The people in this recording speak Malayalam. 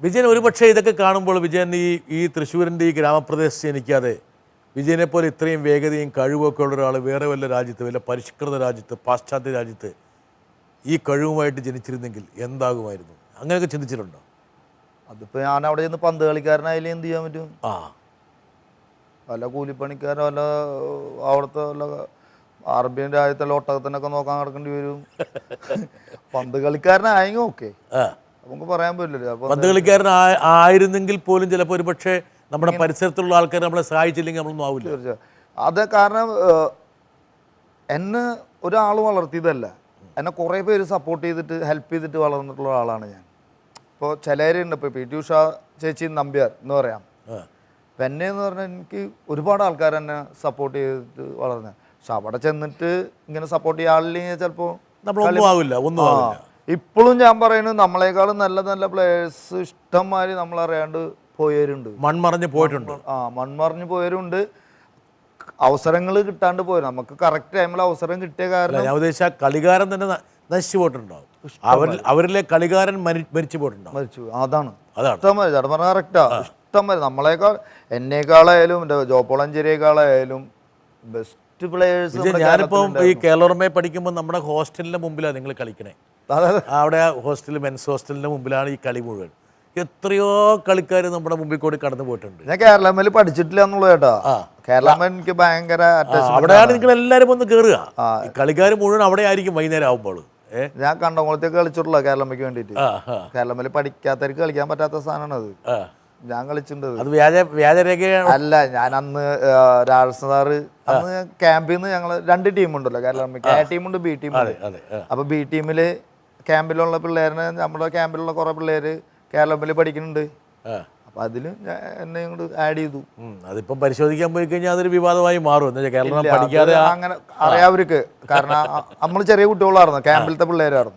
വിജയൻ ഒരുപക്ഷെ ഇതൊക്കെ കാണുമ്പോൾ വിജയൻ ഈ തൃശ്ശൂരിൻ്റെ ഈ ഗ്രാമപ്രദേശത്ത് ജനിക്കാതെ വിജയനെ പോലെ ഇത്രയും വേഗതയും കഴിവൊക്കെ ഉള്ള ഒരാൾ വേറെ വല്ല രാജ്യത്ത് വല്ല പരിഷ്കൃത രാജ്യത്ത് പാശ്ചാത്യ രാജ്യത്ത് ഈ കഴിവുമായിട്ട് ജനിച്ചിരുന്നെങ്കിൽ എന്താകുമായിരുന്നു? അങ്ങനെയൊക്കെ ചിന്തിച്ചിട്ടുണ്ടോ? അതിപ്പോൾ ഞാൻ അവിടെ ചെന്ന് പന്ത് കളിക്കാരനായാലും എന്ത് ചെയ്യാൻ പറ്റും? വല്ല കൂലിപ്പണിക്കാരോ വല്ല അവിടുത്തെ വല്ല അറേബ്യൻ രാജ്യത്തുള്ള ഒട്ടകത്തിനൊക്കെ നോക്കാൻ കിടക്കേണ്ടി വരും. പന്ത് കളിക്കാരനായെങ്കിൽ ഓക്കെ, നമുക്ക് പറയാൻ പറ്റില്ല. പന്ത് കളിക്കാരൻ ആയിരുന്നെങ്കിൽ പോലും ചിലപ്പോൾ ഒരു പക്ഷേ നമ്മുടെ പരിസരത്തുള്ള ആൾക്കാർ നമ്മളെ സഹായിച്ചില്ലെങ്കിൽ നമ്മളൊന്നും ആവില്ല. തീർച്ചയായും അത് കാരണം എന്നെ ഒരാൾ വളർത്തിയതല്ല, എന്നെ കുറേ പേര് സപ്പോർട്ട് ചെയ്തിട്ട് ഹെൽപ്പ് ചെയ്തിട്ട് വളർന്നിട്ടുള്ള ആളാണ് ഞാൻ. ഇപ്പോൾ ചിലരുണ്ട്, ഇപ്പോൾ പി ടി ഉഷ ചേച്ചി നമ്പ്യാർ എന്ന് പറയാം. അപ്പം എന്നെ എന്ന് പറഞ്ഞാൽ എനിക്ക് ഒരുപാട് ആൾക്കാർ എന്നെ സപ്പോർട്ട് ചെയ്തിട്ട് വളർന്നത്. പക്ഷെ അവിടെ ചെന്നിട്ട് ഇങ്ങനെ സപ്പോർട്ട് ചെയ്യാൻ ആളില്ലെങ്കിൽ ചിലപ്പോൾ ഇപ്പോഴും ഞാൻ പറയുന്നത് നമ്മളെക്കാളും നല്ല നല്ല പ്ലേയേഴ്സ് ഇഷ്ടംമാതിരി നമ്മളറിയാണ്ട് പോയവരുണ്ട്, മൺമറഞ്ഞ് പോയിട്ടുണ്ട്. മൺമറഞ്ഞ് പോയവരുണ്ട്, അവസരങ്ങൾ കിട്ടാണ്ട് പോയി. നമുക്ക് കറക്റ്റ് ടൈമിൽ അവസരം കിട്ടിയ കാരണം ഞാൻ ഉദ്ദേശിച്ച കളിക്കാരൻ തന്നെ നശിച്ചു പോയിട്ടുണ്ടാവും, അവരിലെ കളിക്കാരൻ മരിച്ചു പോയിട്ടുണ്ടാവും. മരിച്ചു, അതാണ് ഇഷ്ടംമാതിരി. ചേട്ടൻ പറഞ്ഞാൽ കറക്റ്റാ, ഇഷ്ടംമാതിരി. നമ്മളെക്കാൾ എന്നേക്കാളായാലും എൻ്റെ ജോപ്പോളഞ്ചേരിയേക്കാളായാലും ബെസ്റ്റ് പ്ലേയേഴ്സ്. ഞാനിപ്പം ഈ കേരളോർമയെ പഠിക്കുമ്പോൾ നമ്മുടെ ഹോസ്റ്റലിൻ്റെ മുമ്പിലാണ് നിങ്ങൾ കളിക്കണേ. അവിടെ ഹോസ്റ്റലിൽ മെൻസ് ഹോസ്റ്റലിൻ്റെ മുമ്പിലാണ് ഈ കളി മുഴുവൻ. എത്രയോ കളിക്കാർ നമ്മുടെ മുമ്പിൽ കൂടി കടന്നു പോയിട്ടുണ്ട്. ഞാൻ കേരളമേൽ പഠിച്ചിട്ടില്ല എന്നുള്ളത് കേട്ടോ. കേരളമേ എനിക്ക് ഭയങ്കര അവിടെയാണ് നിങ്ങൾ എല്ലാവരും ഒന്ന് കയറുക. കളിക്കാർ മുഴുവൻ അവിടെ ആയിരിക്കും വൈകുന്നേരം ആകുമ്പോൾ. ഞാൻ കണ്ടംകുളത്തേക്ക് കളിച്ചിട്ടുള്ള കേരളമയ്ക്ക് വേണ്ടിയിട്ട്. കേരളമേൽ പഠിക്കാത്തവർക്ക് കളിക്കാൻ പറ്റാത്ത സാധനമാണ് അത്. ഞാൻ കളിച്ചിട്ടുണ്ട്. അത് വ്യാജരേഖയാണ് അല്ല. ഞാൻ അന്ന് രാജസ്ഥാർ അന്ന് ക്യാമ്പിൽ നിന്ന് ഞങ്ങൾ 2 ടീമുണ്ടല്ലോ കേരളമയ്ക്ക്. എ ടീമുണ്ട്, ബി ടീമുണ്ട്. അപ്പൊ ബി ടീമിൽ ക്യാമ്പിലുള്ള പിള്ളേരിനെ നമ്മുടെ ക്യാമ്പിലുള്ള കുറെ പിള്ളേര് കേരളത്തിൽ പഠിക്കുന്നുണ്ട്. അപ്പൊ അതില് എന്നെ ഇങ്ങോട്ട് ആഡ് ചെയ്തു. അതിപ്പം പരിശോധിക്കാൻ പോയി കഴിഞ്ഞാൽ അതൊരു വിവാദമായി മാറും. കേരളം പഠിക്കാതെ അങ്ങനെ അറിയാവർക്ക്. കാരണം നമ്മൾ ചെറിയ കുട്ടികളായിരുന്നു, ക്യാമ്പിലത്തെ പിള്ളേരായിരുന്നു.